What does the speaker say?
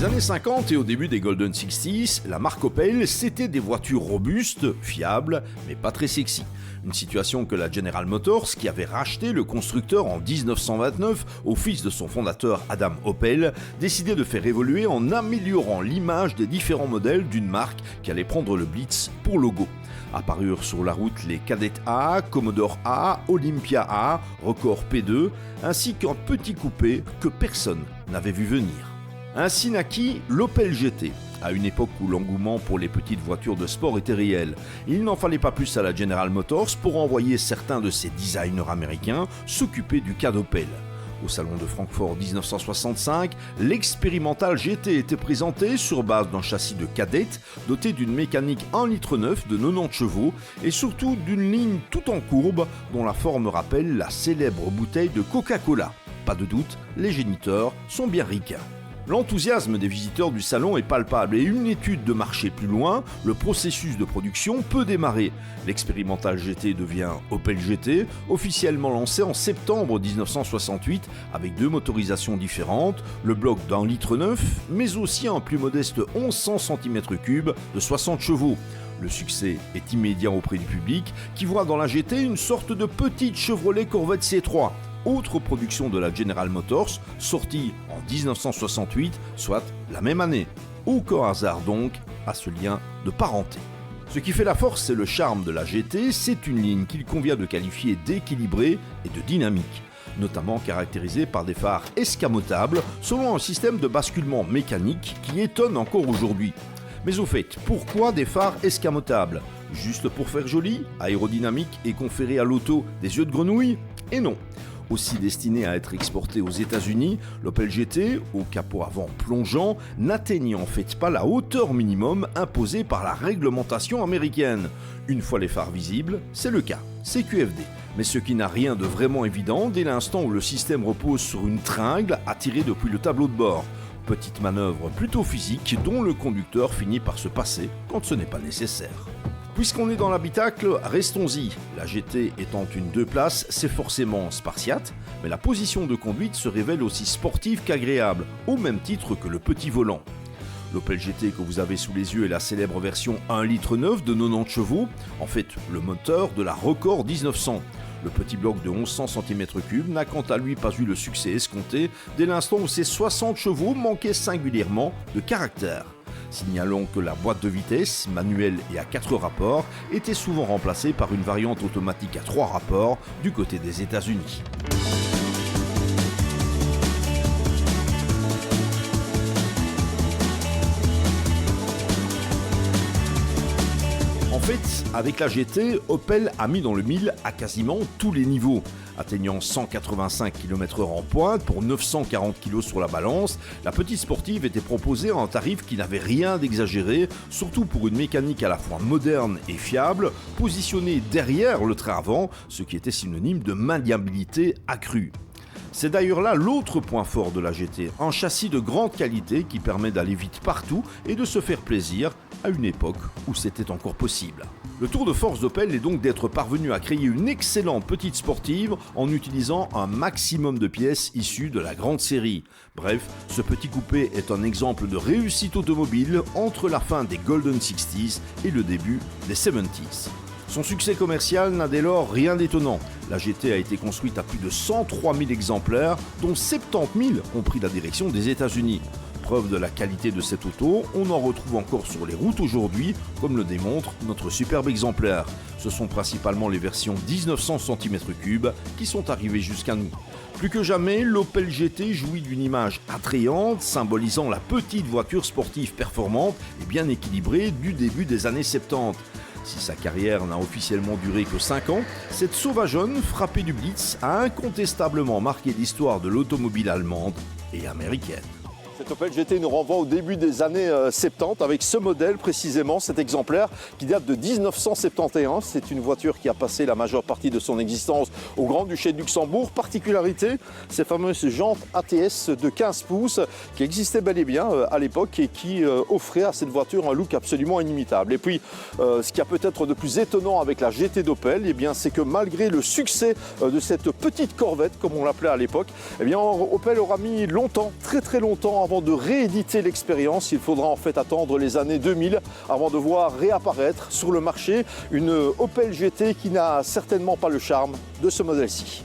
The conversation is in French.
les années 50 et au début des Golden 60s, la marque Opel, c'était des voitures robustes, fiables, mais pas très sexy. Une situation que la General Motors, qui avait racheté le constructeur en 1929 au fils de son fondateur Adam Opel, décidait de faire évoluer en améliorant l'image des différents modèles d'une marque qui allait prendre le Blitz pour logo. Apparurent sur la route les Kadett A, Commodore A, Olympia A, Record P2, ainsi qu'un petit coupé que personne n'avait vu venir. Ainsi naquit l'Opel GT, à une époque où l'engouement pour les petites voitures de sport était réel. Il n'en fallait pas plus à la General Motors pour envoyer certains de ses designers américains s'occuper du cas d'Opel. Au salon de Francfort 1965, l'expérimental GT était présenté sur base d'un châssis de Kadett doté d'une mécanique 1,9 litre de 90 chevaux et surtout d'une ligne tout en courbe dont la forme rappelle la célèbre bouteille de Coca-Cola. Pas de doute, les géniteurs sont bien ricains. L'enthousiasme des visiteurs du salon est palpable et une étude de marché plus loin, le processus de production peut démarrer. L'expérimental GT devient Opel GT, officiellement lancé en septembre 1968 avec deux motorisations différentes, le bloc d'1,9 litre, mais aussi un plus modeste 1100 cm3 de 60 chevaux. Le succès est immédiat auprès du public qui voit dans la GT une sorte de petite Chevrolet Corvette C3. Autre production de la General Motors, sortie en 1968, soit la même année. Aucun hasard donc à ce lien de parenté. Ce qui fait la force et le charme de la GT, c'est une ligne qu'il convient de qualifier d'équilibrée et de dynamique, notamment caractérisée par des phares escamotables selon un système de basculement mécanique qui étonne encore aujourd'hui. Mais au fait, pourquoi des phares escamotables ? Juste pour faire joli, aérodynamique et conférer à l'auto des yeux de grenouille ? Et non. Aussi destiné à être exporté aux États-Unis, l'Opel GT, au capot avant plongeant, n'atteignait en fait pas la hauteur minimum imposée par la réglementation américaine. Une fois les phares visibles, c'est le cas, c'est QFD. Mais ce qui n'a rien de vraiment évident dès l'instant où le système repose sur une tringle attirée depuis le tableau de bord. Petite manœuvre plutôt physique dont le conducteur finit par se passer quand ce n'est pas nécessaire. Puisqu'on est dans l'habitacle, restons-y. La GT étant une 2 places, c'est forcément spartiate, mais la position de conduite se révèle aussi sportive qu'agréable, au même titre que le petit volant. L'Opel GT que vous avez sous les yeux est la célèbre version 1,9 litre de 90 chevaux, en fait le moteur de la Record 1900. Le petit bloc de 1100 cm3 n'a quant à lui pas eu le succès escompté dès l'instant où ses 60 chevaux manquaient singulièrement de caractère. Signalons que la boîte de vitesse, manuelle et à 4 rapports, était souvent remplacée par une variante automatique à 3 rapports du côté des États-Unis. En fait, avec la GT, Opel a mis dans le mille à quasiment tous les niveaux. Atteignant 185 km/h en pointe pour 940 kg sur la balance, la petite sportive était proposée à un tarif qui n'avait rien d'exagéré, surtout pour une mécanique à la fois moderne et fiable, positionnée derrière le train avant, ce qui était synonyme de maniabilité accrue. C'est d'ailleurs là l'autre point fort de la GT, un châssis de grande qualité qui permet d'aller vite partout et de se faire plaisir à une époque où c'était encore possible. Le tour de force d'Opel est donc d'être parvenu à créer une excellente petite sportive en utilisant un maximum de pièces issues de la grande série. Bref, ce petit coupé est un exemple de réussite automobile entre la fin des Golden 60s et le début des 70s. Son succès commercial n'a dès lors rien d'étonnant. La GT a été construite à plus de 103 000 exemplaires, dont 70 000 ont pris la direction des États-Unis. Preuve de la qualité de cette auto, on en retrouve encore sur les routes aujourd'hui, comme le démontre notre superbe exemplaire. Ce sont principalement les versions 1900 cm3 qui sont arrivées jusqu'à nous. Plus que jamais, l'Opel GT jouit d'une image attrayante, symbolisant la petite voiture sportive performante et bien équilibrée du début des années 70. Si sa carrière n'a officiellement duré que 5 ans, cette sauvageonne frappée du Blitz a incontestablement marqué l'histoire de l'automobile allemande et américaine. Cette Opel GT nous renvoie au début des années 70 avec ce modèle précisément, cet exemplaire qui date de 1971. C'est une voiture qui a passé la majeure partie de son existence au Grand-Duché de Luxembourg. Particularité, ces fameuses jantes ATS de 15 pouces qui existaient bel et bien à l'époque et qui offraient à cette voiture un look absolument inimitable. Et puis, ce qui a peut-être de plus étonnant avec la GT d'Opel, eh bien, c'est que malgré le succès de cette petite Corvette, comme on l'appelait à l'époque, eh bien, Opel aura mis longtemps, très très longtemps, avant avant de rééditer l'expérience, il faudra en fait attendre les années 2000 avant de voir réapparaître sur le marché une Opel GT qui n'a certainement pas le charme de ce modèle-ci.